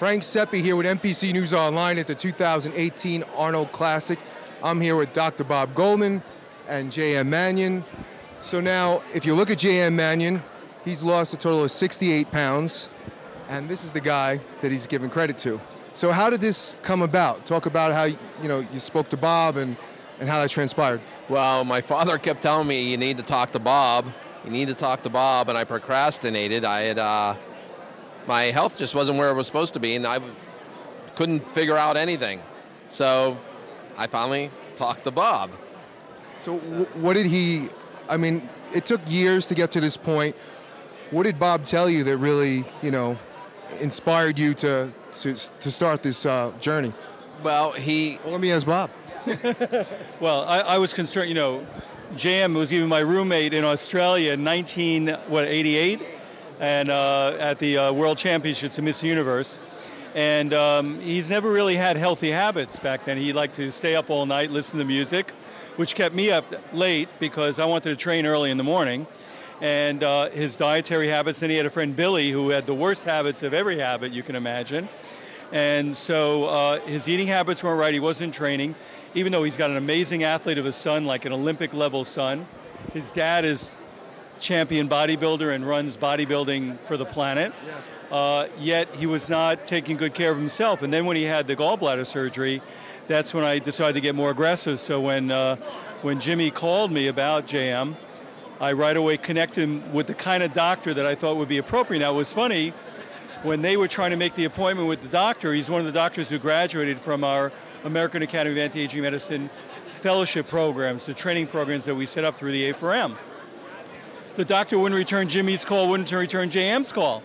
Frank Sepe here with NPC News Online at the 2018 Arnold Classic. I'm here with Dr.Bob Goldman and J.M. Manion. So now, if you look at J.M. Manion, he's lost a total of 68 pounds, and this is the guy that he's given credit to. So how did this come about? Talk about how you spoke to Bob and how that transpired. Well, my father kept telling me, you need to talk to Bob. You need to talk to Bob, and I procrastinated. I had my health just wasn't where it was supposed to be, and I couldn't figure out anything. So I finally talked to Bob. So what did he, I mean, it took years to get to this point. What did Bob tell you that really, inspired you to start this journey? Well, let me ask Bob. Well, I was concerned, JM was even my roommate in Australia in 1988, and at the World Championships in Miss Universe. And he's never really had healthy habits back then. He liked to stay up all night, listen to music, which kept me up late because I wanted to train early in the morning. And his dietary habits, then he had a friend, Billy, who had the worst habits of every habit you can imagine. And so his eating habits weren't right. He wasn't training, even though he's got an amazing athlete of a son, like an Olympic level son. His dad is champion bodybuilder and runs bodybuilding for the planet. Yet he was not taking good care of himself. And then when he had the gallbladder surgery, that's when I decided to get more aggressive. So when Jimmy called me about JM, I right away connected him with the kind of doctor that I thought would be appropriate. Now, it was funny, when they were trying to make the appointment with the doctor, he's one of the doctors who graduated from our American Academy of Anti-Aging Medicine fellowship programs, the training programs that we set up through the A4M. The doctor wouldn't return Jimmy's call, wouldn't return JM's call.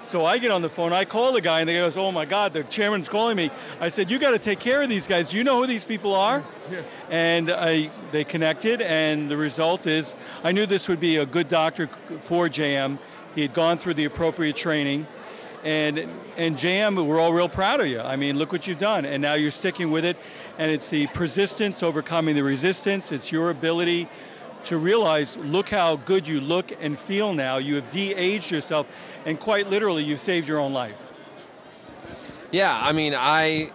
So I get on the phone, I call the guy, and the guy goes, oh my God, the chairman's calling me. I said, you got to take care of these guys. Do you know who these people are? Yeah. And they connected, and the result is, I knew this would be a good doctor for JM. He had gone through the appropriate training. And JM, we're all real proud of you. I mean, look what you've done. And now you're sticking with it. And it's the persistence overcoming the resistance. It's your ability to realize, look how good you look and feel now. You have de-aged yourself, and quite literally, you've saved your own life. Yeah, I mean, I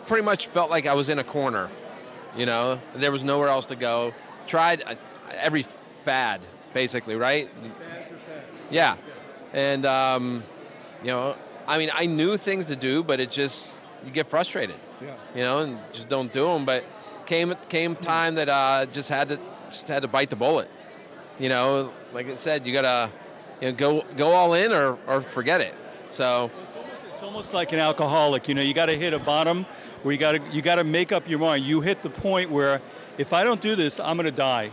pretty much felt like I was in a corner. There was nowhere else to go. Tried every fad, basically, right? Fads are fads. Yeah, and I mean, I knew things to do, but it just, you get frustrated. Yeah. And just don't do them. But came time that just had to bite the bullet. Like I said, you gotta go all in or forget it. So it's almost like an alcoholic. You got to hit a bottom where you got to make up your mind. You hit the point where if I don't do this, I'm going to die.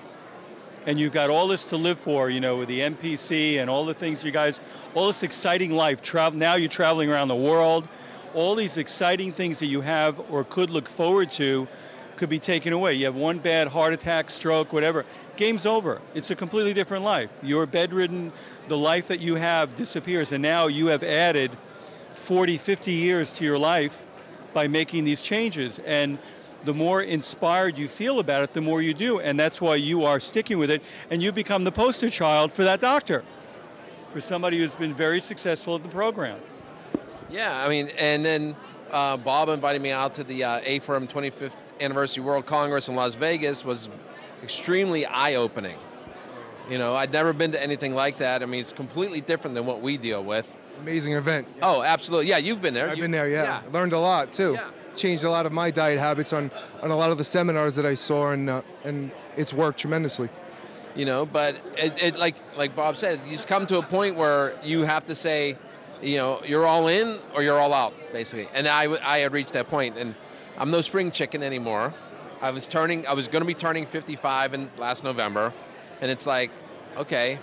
And you've got all this to live for, with the NPC and all the things you guys, all this exciting life. Now you're traveling around the world. All these exciting things that you have or could look forward to could be taken away. You have one bad heart attack, stroke, whatever. Game's over. It's a completely different life. You're bedridden. The life that you have disappears. And now you have added 40, 50 years to your life by making these changes. And the more inspired you feel about it, the more you do. And that's why you are sticking with it. And you become the poster child for that doctor, for somebody who's been very successful at the program. Yeah, I mean, and then Bob invited me out to the A4M 25th Anniversary World Congress in Las Vegas. Was extremely eye-opening. I'd never been to anything like that. I mean, it's completely different than what we deal with. Amazing event. Yeah. Oh, absolutely. Yeah, you've been there. I've been there, yeah. I learned a lot, too. Yeah. Changed a lot of my diet habits on a lot of the seminars that I saw, and it's worked tremendously. But it like Bob said, you just come to a point where you have to say, you're all in or you're all out, basically. And I had reached that point, and I'm no spring chicken anymore. I was going to be turning 55 in last November, and it's like, okay,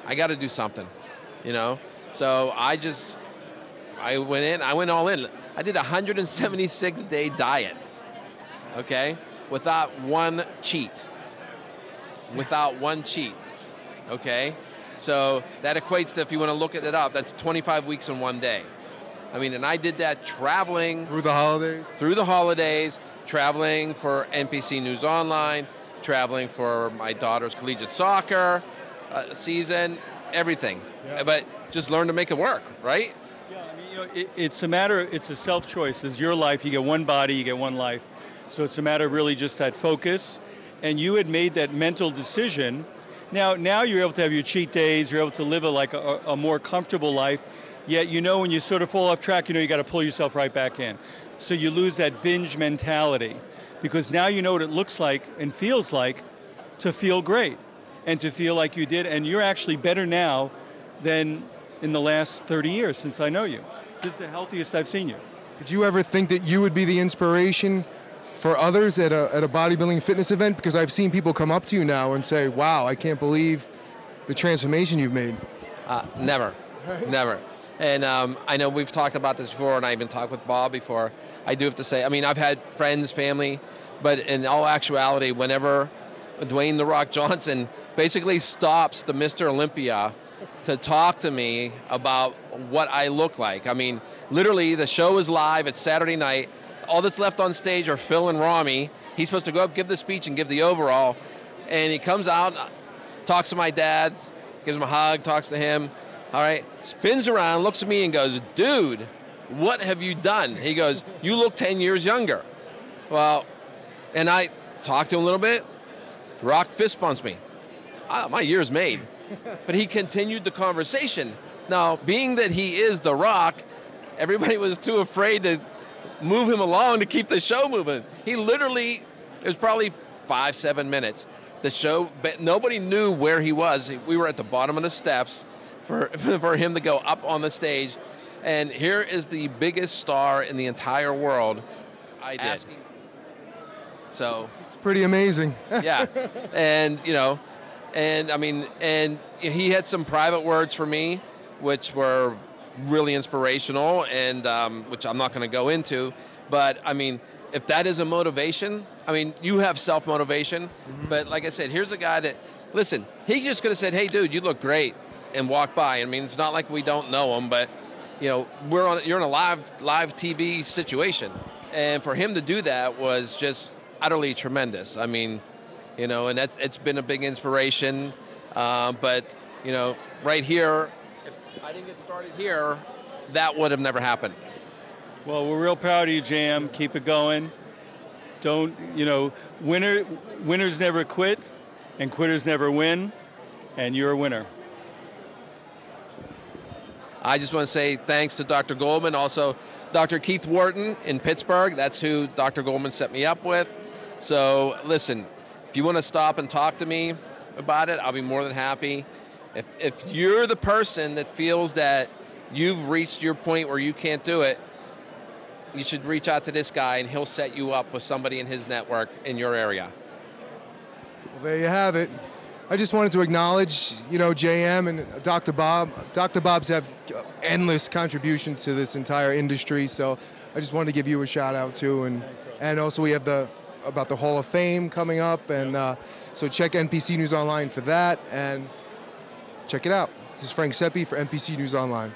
I got to do something, So I went all in. I did a 176-day diet, okay, without one cheat. Okay? So that equates to, if you want to look it up, that's 25 weeks in one day. I mean, and I did that traveling. Through the holidays? Through the holidays, traveling for NPC News Online, traveling for my daughter's collegiate soccer season, everything. Yeah. But just learn to make it work, right? Yeah, I mean, it's a matter, it's a self-choice. It's your life, you get one body, you get one life. So it's a matter of really just that focus. And you had made that mental decision. Now you're able to have your cheat days, you're able to live a more comfortable life, yet when you sort of fall off track, you got to pull yourself right back in. So you lose that binge mentality, because now you know what it looks like and feels like to feel great and to feel like you did, and you're actually better now than in the last 30 years since I know you. This is the healthiest I've seen you. Did you ever think that you would be the inspiration for others at a bodybuilding fitness event? Because I've seen people come up to you now and say, wow, I can't believe the transformation you've made. Never, never. And I know we've talked about this before, and I even talked with Bob before. I do have to say, I mean, I've had friends, family, but in all actuality, whenever Dwayne "The Rock" Johnson basically stops the Mr. Olympia to talk to me about what I look like. I mean, literally, the show is live. It's Saturday night. All that's left on stage are Phil and Rami. He's supposed to go up, give the speech, and give the overall. And he comes out, talks to my dad, gives him a hug, talks to him. All right, spins around, looks at me, and goes, "Dude, what have you done?" He goes, "You look 10 years younger." Well, and I talked to him a little bit. Rock fist bumps me. My year's made. But he continued the conversation. Now, being that he is The Rock, everybody was too afraid to move him along to keep the show moving. He literally, it was probably 5-7 minutes. The show, but nobody knew where he was. We were at the bottom of the steps for him to go up on the stage. And here is the biggest star in the entire world. I did. Asking. So it's pretty amazing. Yeah. And, and I mean, and he had some private words for me, which were really inspirational, and which I'm not going to go into. But I mean, if that is a motivation, I mean, you have self-motivation. But like I said, here's a guy that, listen, he just could have said, "Hey, dude, you look great," and walk by. I mean, it's not like we don't know him, but you're in a live TV situation, and for him to do that was just utterly tremendous. I mean, and it's been a big inspiration. But right here, if I didn't get started here, that would have never happened. Well, we're real proud of you, Jam. Keep it going. Don't, winners never quit, and quitters never win, and you're a winner. I just want to say thanks to Dr. Goldman, also Dr. Keith Wharton in Pittsburgh. That's who Dr. Goldman set me up with. So listen, if you want to stop and talk to me about it, I'll be more than happy. If you're the person that feels that you've reached your point where you can't do it, you should reach out to this guy, and he'll set you up with somebody in his network in your area. Well, there you have it. I just wanted to acknowledge, JM and Dr. Bob. Dr. Bob's have endless contributions to this entire industry, so I just wanted to give you a shout out too. And also we have about the Hall of Fame coming up, and so check NPC News Online for that, and check it out. This is Frank Sepe for NPC News Online.